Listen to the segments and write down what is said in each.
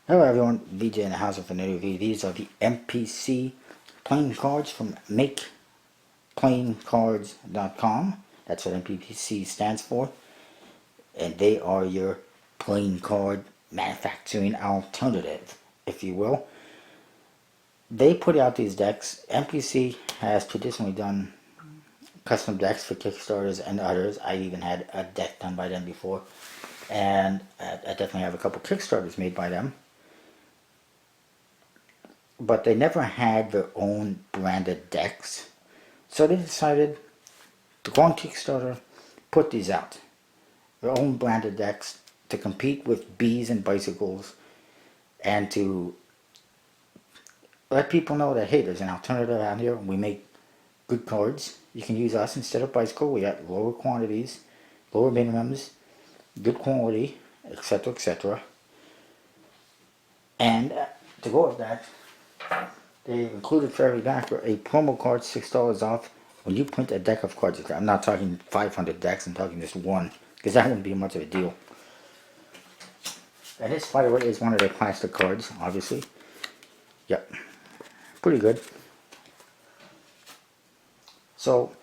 Hello everyone, VJ in the house with another review. These are the MPC playing cards from MakePlayingCards.com. That's what MPC stands for. And they are your playing card manufacturing alternative, if you will. They put out these decks. MPC has traditionally done custom decks for Kickstarters and others. I've even had a deck done by them before. And I definitely have a couple Kickstarters made by them. But they never had their own branded decks. So they decided to go on Kickstarter, put these out. Their own branded decks to compete with bees and bicycles and to let people know that, hey, there's an alternative out here. We make good cards. You can use us instead of bicycle. We got lower quantities, lower minimums, good quality, etc., etc. And to go with that, they included for every backer a promo card, $6 off when you print a deck of cards. I'm not talking 500 decks, I'm talking just one, because that wouldn't be much of a deal. And this, by the way, is one of their plastic cards, obviously. Yep, pretty good. So,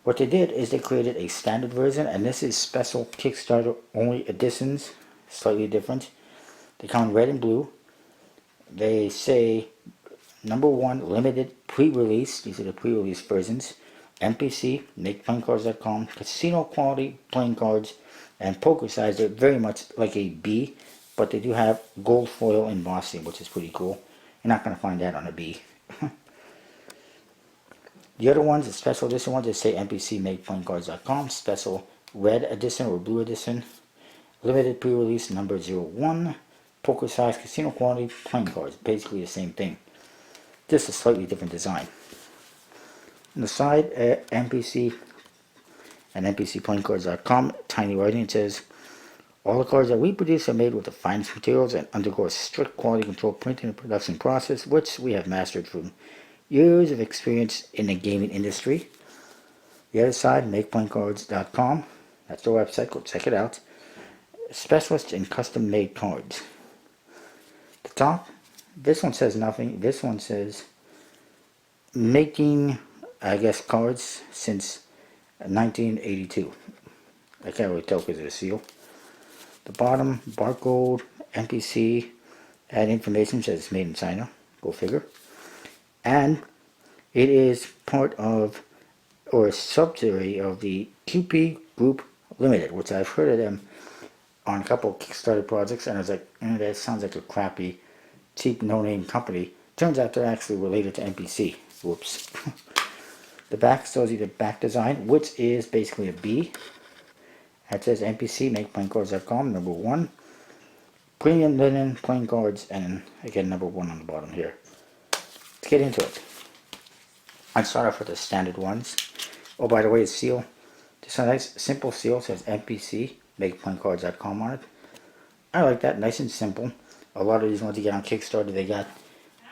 what they did is they created a standard version, and this is special Kickstarter only editions, slightly different. They come in red and blue. They say #1 limited pre-release. These are the pre-release versions. MPC, MakePlayingCards.com, casino quality playing cards, and poker size. They're very much like a B, but they do have gold foil embossing, which is pretty cool. You're not going to find that on a B. The other ones, the special edition ones, they say MPC, MakePlayingCards.com, special red edition or blue edition, limited pre-release #01, poker size, casino quality playing cards. Basically the same thing. Just a slightly different design. On the side, MPC and MPCPlayingCards.com, tiny writing, it says, all the cards that we produce are made with the finest materials and undergo a strict quality control printing and production process, which we have mastered from years of experience in the gaming industry. The other side, MakePlayingCards.com, that's their website, go check it out. Specialist in custom made cards. The top, this one says nothing. This one says making, I guess, cards since 1982. I can't really tell because of the seal. The bottom, barcode, MPC, and information says it's made in China. Go figure. And it is part of, or a subsidiary of the QP Group Limited, which I've heard of them on a couple of Kickstarter projects, and I was like, that sounds like a crappy, cheap, no-name company. Turns out they're actually related to MPC. Whoops. The back shows you the back design, which is basically a B. It says MPC, MakePlayingCards.com, #1. Premium linen playing cards, and again, #1 on the bottom here. Let's get into it. I'll start off with the standard ones. Oh, by the way, the seal. Just a nice, simple seal. It says MPC, MakePlayingCards.com on it. I like that, nice and simple. A lot of these ones you get on Kickstarter, they got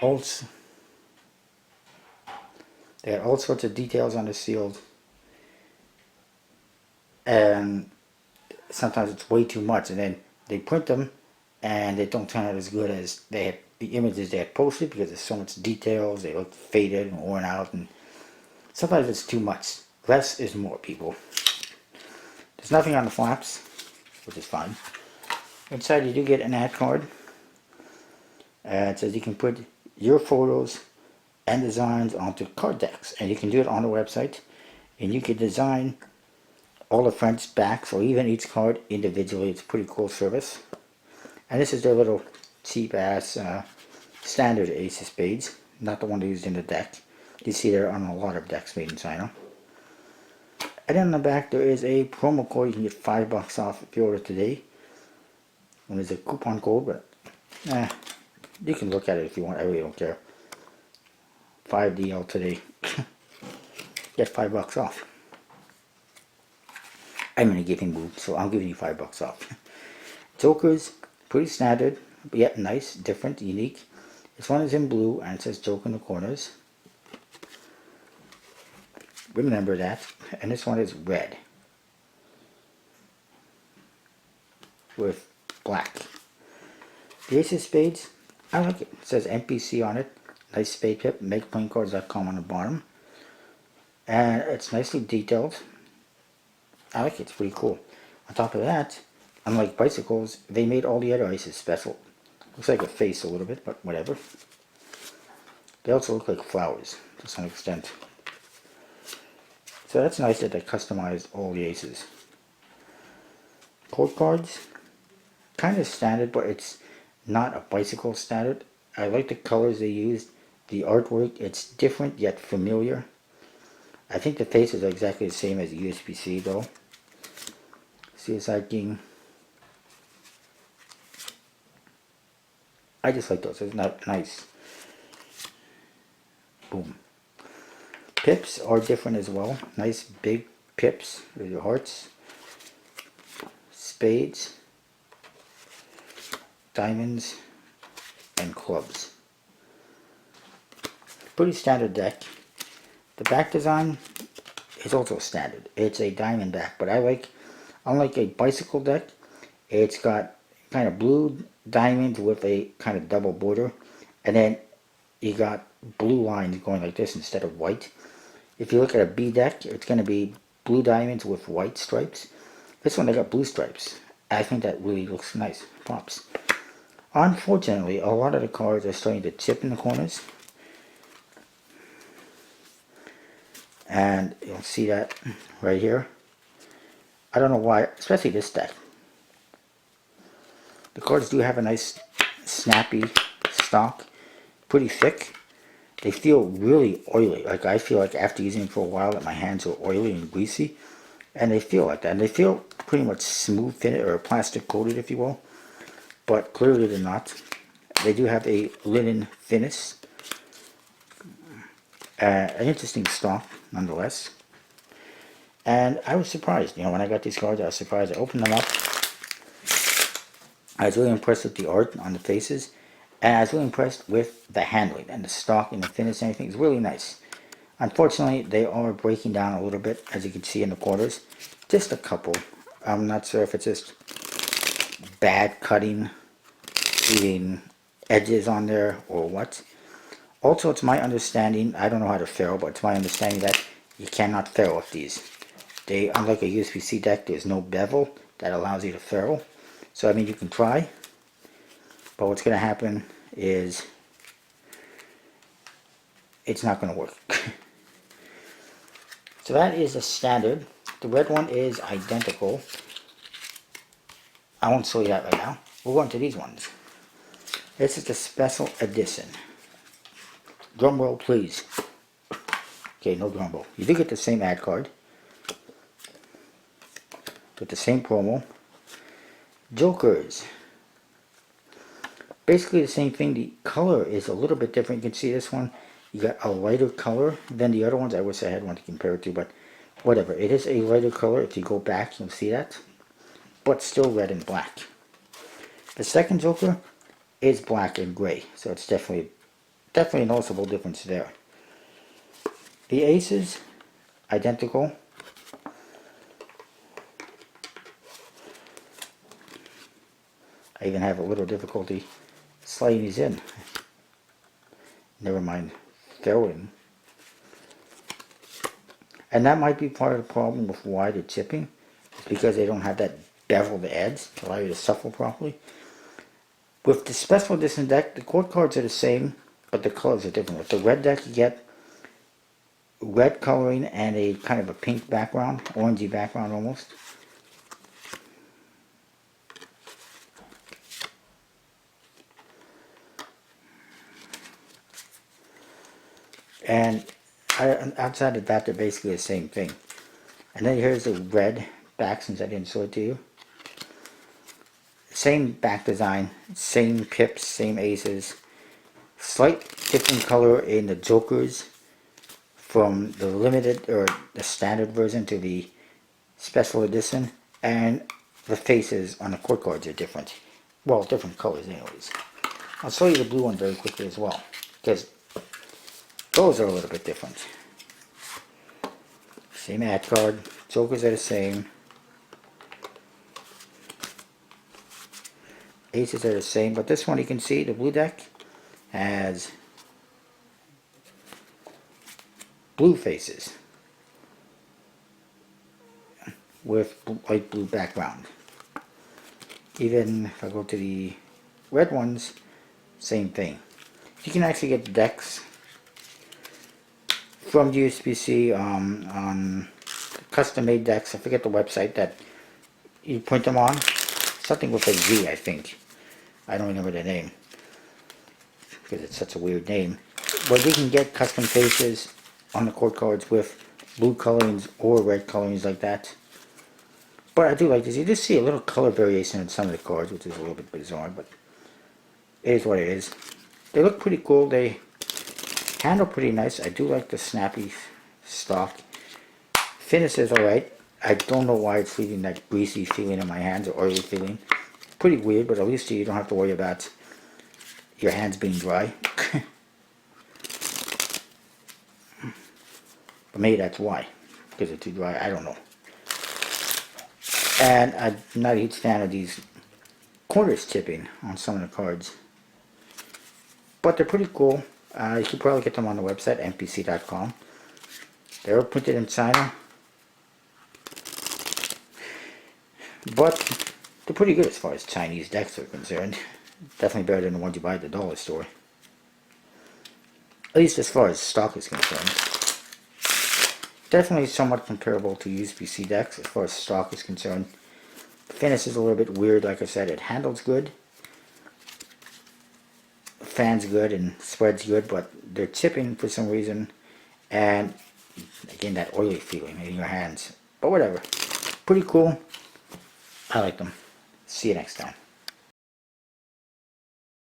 all sorts of details on the seals, and sometimes it's way too much, and then they print them and they don't turn out as good as they had, the images they had posted, because there's so much details. They look faded and worn out, and sometimes it's too much. Less is more, people. There's nothing on the flaps, which is fine. Inside you do get an ad card. It says you can put your photos and designs onto card decks, and you can do it on the website, and you can design all the front, backs, or even each card individually. It's a pretty cool service. And this is their little cheap ass standard Ace of Spades, not the one used in the deck. You see they're on a lot of decks made in China. And then on the back there is a promo code. You can get $5 off if you order today. And there's a coupon code, but you can look at it if you want. I really don't care. 5DL today. Get $5 off. I'm gonna give him boob, so I'm giving you $5 off. Jokers, pretty standard, but yet nice, different, unique. This one is in blue and it says Joker in the corners. Remember that. And this one is red with black. The ace of spades, I like it. It says MPC on it. Nice spade pip, makeplayingcards.com on the bottom. And it's nicely detailed. I like it, it's pretty cool. On top of that, unlike bicycles, they made all the other aces special. Looks like a face a little bit, but whatever. They also look like flowers, to some extent. So that's nice that they customized all the aces. Court cards, kind of standard, but it's not a bicycle standard. I like the colors they used. The artwork, it's different yet familiar. I think the faces are exactly the same as USPC though. Suicide King. I just like those. It's not nice. Boom. Pips are different as well. Nice big pips with your hearts. Spades. Diamonds. And clubs. Pretty standard deck. The back design is also standard. It's a diamond back, but I like, unlike a bicycle deck, it's got kind of blue diamonds with a kind of double border, and then you got blue lines going like this instead of white. If you look at a B deck, it's going to be blue diamonds with white stripes. This one they got blue stripes. I think that really looks nice. Pops. Unfortunately, a lot of the cards are starting to chip in the corners. And you'll see that right here. I don't know why, especially this deck. The cards do have a nice snappy stock, pretty thick. They feel really oily. Like I feel like after using them for a while that my hands are oily and greasy. And they feel like that. And they feel pretty much smooth fitted or plastic coated, if you will. But clearly they're not. They do have a linen finish. An interesting stock, nonetheless. And I was surprised, you know, when I got these cards, I was surprised. I opened them up. I was really impressed with the art on the faces. And I was really impressed with the handling and the stock and the finish and everything. It's really nice. Unfortunately, they are breaking down a little bit, as you can see in the corners. Just a couple. I'm not sure if it's just bad cutting, leaving edges on there, or what. Also, it's my understanding, I don't know how to ferrule, but it's my understanding that you cannot ferrule with these. They, unlike a USPC deck, there's no bevel that allows you to ferrule. So, I mean, you can try, but what's going to happen is it's not going to work. So that is a standard. The red one is identical. I won't show you that right now. We'll go into these ones. This is the special edition. Drum roll, please. Okay, no drum roll. You do get the same ad card with the same promo. Jokers. Basically the same thing. The color is a little bit different. You can see this one. You got a lighter color than the other ones. I wish I had one to compare it to, but whatever. It is a lighter color. If you go back, you'll see that. But still red and black. The second Joker is black and gray. So it's definitely a noticeable difference there. The aces, identical. I even have a little difficulty sliding these in. Never mind throwing. And that might be part of the problem with why they're chipping. It's because they don't have that beveled edge to allow you to shuffle properly. With the special edition deck, the court cards are the same, but the colors are different. With the red deck, you get red coloring and a kind of a pink background, orangey background almost. And outside of that, they're basically the same thing. And then here's the red back, since I didn't show it to you. Same back design, same pips, same aces. Slight different color in the jokers from the limited or the standard version to the special edition, and the faces on the court cards are different. Well, different colors anyways. I'll show you the blue one very quickly as well, because those are a little bit different. Same ad card, jokers are the same. Aces are the same, but this one you can see the blue deck has blue faces with light blue background. Even if I go to the red ones, same thing. You can actually get the decks from USBC on custom made decks. I forget the website that you print them on. Something with a Z, I think. I don't remember the name because it's such a weird name. But you can get custom faces on the court cards with blue colorings or red colorings like that. But I do like this. You just see a little color variation in some of the cards, which is a little bit bizarre, but it is what it is. They look pretty cool. They handle pretty nice. I do like the snappy stock. Finish is alright. I don't know why it's leaving that greasy feeling in my hands or oily feeling. Pretty weird, but at least you don't have to worry about your hands being dry. But maybe that's why. Because they're too dry. I don't know. And I'm not a huge fan of these corners chipping on some of the cards. But they're pretty cool. You can probably get them on the website, MPC.com. They were printed in China. But they're pretty good as far as Chinese decks are concerned. Definitely better than the ones you buy at the dollar store. At least as far as stock is concerned. Definitely somewhat comparable to USBC decks as far as stock is concerned. The finish is a little bit weird, like I said. It handles good. Fans good and spreads good, but they're chipping for some reason. And again, that oily feeling in your hands. But whatever. Pretty cool. I like them. See you next time.